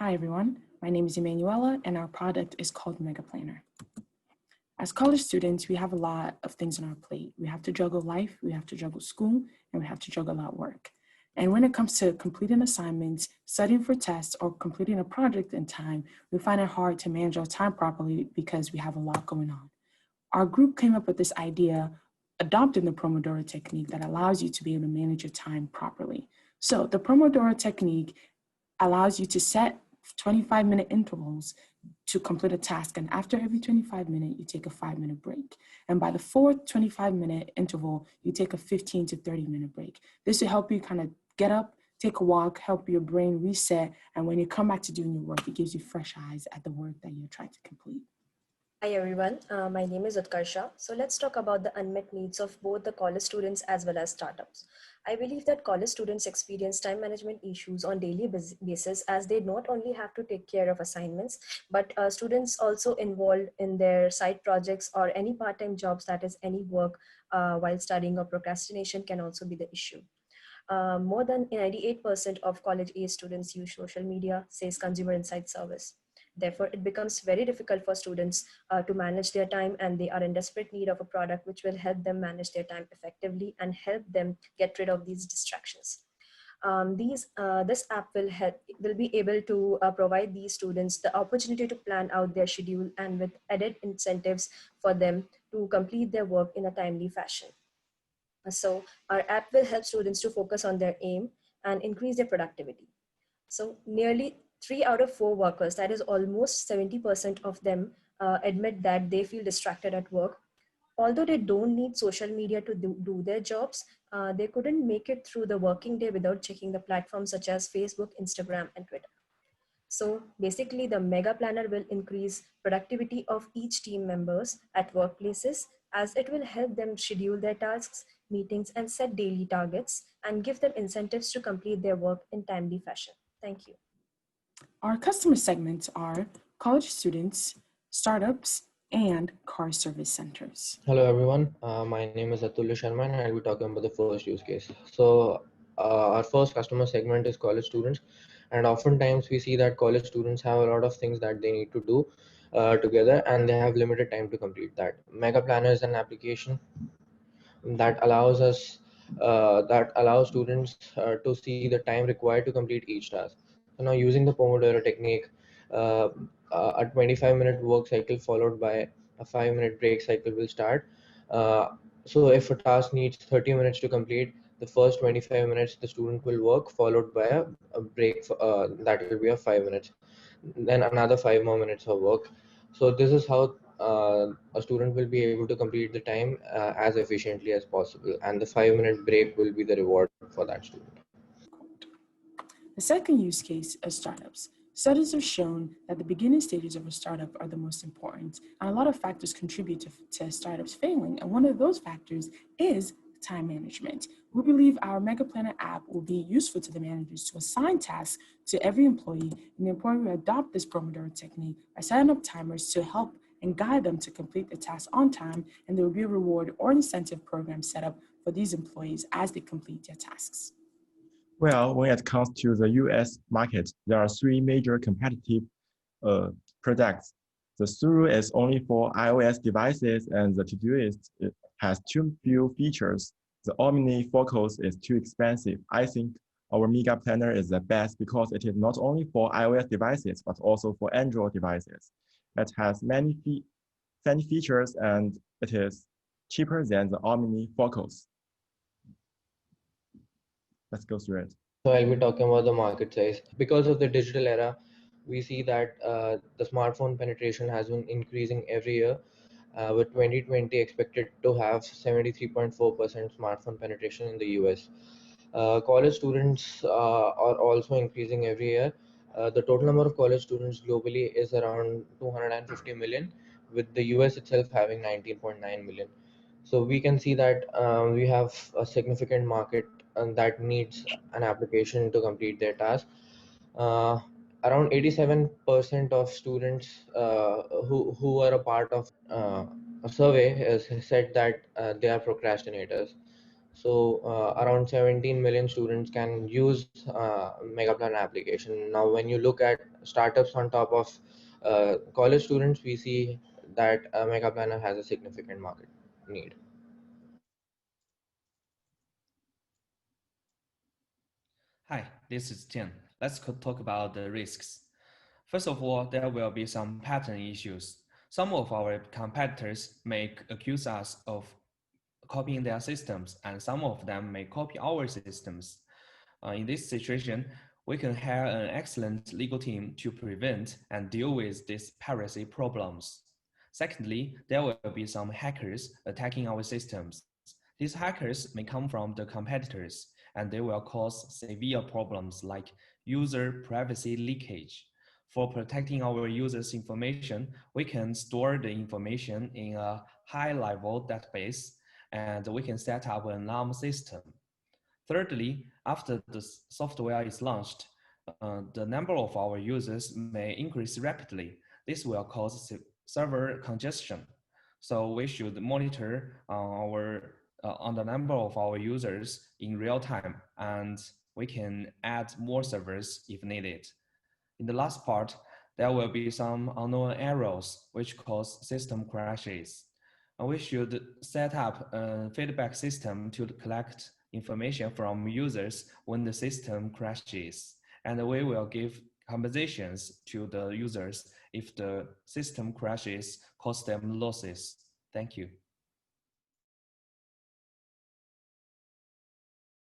Hi everyone, my name is Emanuela and our product is called MegaPlanner. As college students, we have a lot of things on our plate. We have to juggle life, we have to juggle school, and we have to juggle out work. And when it comes to completing assignments, studying for tests, or completing a project in time, we find it hard to manage our time properly because we have a lot going on. Our group came up with this idea, adopting the Pomodoro technique that allows you to be able to manage your time properly. So the Pomodoro technique allows you to set 25-minute intervals to complete a task. And after every 25 minutes, you take a 5-minute break. And by the fourth 25-minute interval, you take a 15 to 30-minute break. This will help you kind of get up, take a walk, help your brain reset. And when you come back to doing your work, it gives you fresh eyes at the work that you're trying to complete. Hi everyone, my name is Utkarsha. So let's talk about the unmet needs of both the college students as well as startups. I believe that college students experience time management issues on daily basis as they not only have to take care of assignments, but students also involved in their side projects or any part-time jobs, that is any work while studying, or procrastination can also be the issue. More than 98% of college-age students use social media, says Consumer Insight Service. Therefore, it becomes very difficult for students to manage their time, and they are in desperate need of a product which will help them manage their time effectively and help them get rid of these distractions. This app will be able to provide these students the opportunity to plan out their schedule and with added incentives for them to complete their work in a timely fashion. So our app will help students to focus on their aim and increase their productivity. So nearly 3 out of 4 workers, that is almost 70% of them, admit that they feel distracted at work. Although they don't need social media to do their jobs, they couldn't make it through the working day without checking the platforms such as Facebook, Instagram, and Twitter. So basically, the Mega Planner will increase productivity of each team members at workplaces, as it will help them schedule their tasks, meetings, and set daily targets, and give them incentives to complete their work in timely fashion. Thank you. Our customer segments are college students, startups, and car service centers. Hello everyone, my name is Atulya Sharma and I'll be talking about the first use case. So our first customer segment is college students, and oftentimes we see that college students have a lot of things that they need to do together, and they have limited time to complete that. Mega Planner is an application that allows students to see the time required to complete each task. So now, using the Pomodoro technique, uh, a 25-minute work cycle followed by a 5-minute break cycle will start. So if a task needs 30 minutes to complete, the first 25 minutes the student will work, followed by a break that will be of 5 minutes, then another 5 more minutes of work. So this is how a student will be able to complete the time as efficiently as possible, and the 5-minute break will be the reward for that student. The second use case is startups. Studies have shown that the beginning stages of a startup are the most important, and a lot of factors contribute to startups failing. And one of those factors is time management. We believe our Mega Planner app will be useful to the managers to assign tasks to every employee, and the employee will adopt this Pomodoro technique by setting up timers to help and guide them to complete the task on time, and there will be a reward or incentive program set up for these employees as they complete their tasks. Well, when it comes to the US market, there are 3 major competitive products. The Suru is only for iOS devices, and the Todoist has too few features. The Omni Focus is too expensive. I think our Mega Planner is the best because it is not only for iOS devices, but also for Android devices. It has many features, and it is cheaper than the Omni Focus. Let's go through it. So I'll be talking about the market size. Because of the digital era, we see that the smartphone penetration has been increasing every year, with 2020 expected to have 73.4% smartphone penetration in the US. College students are also increasing every year. The total number of college students globally is around 250 million, with the US itself having 19.9 million. So we can see that we have a significant market and that needs an application to complete their task. Uh, Around 87% of students who are a part of a survey has said that they are procrastinators. So around 17 million students can use MegaPlan application. Now, when you look at startups on top of college students, we see that MegaPlanner has a significant market need. Hi, this is Tian. Let's talk about the risks. First of all, there will be some pattern issues. Some of our competitors may accuse us of copying their systems, and some of them may copy our systems. In this situation, we can hire an excellent legal team to prevent and deal with these piracy problems. Secondly, there will be some hackers attacking our systems. These hackers may come from the competitors, and they will cause severe problems like user privacy leakage. For protecting our users' information, we can store the information in a high-level database, and we can set up an alarm system. Thirdly, after the software is launched, the number of our users may increase rapidly. This will cause server congestion. So we should monitor on the number of our users in real time, and we can add more servers if needed. In the last part, there will be some unknown errors which cause system crashes. We should set up a feedback system to collect information from users when the system crashes. And we will give compensations to the users if the system crashes cause them losses. Thank you.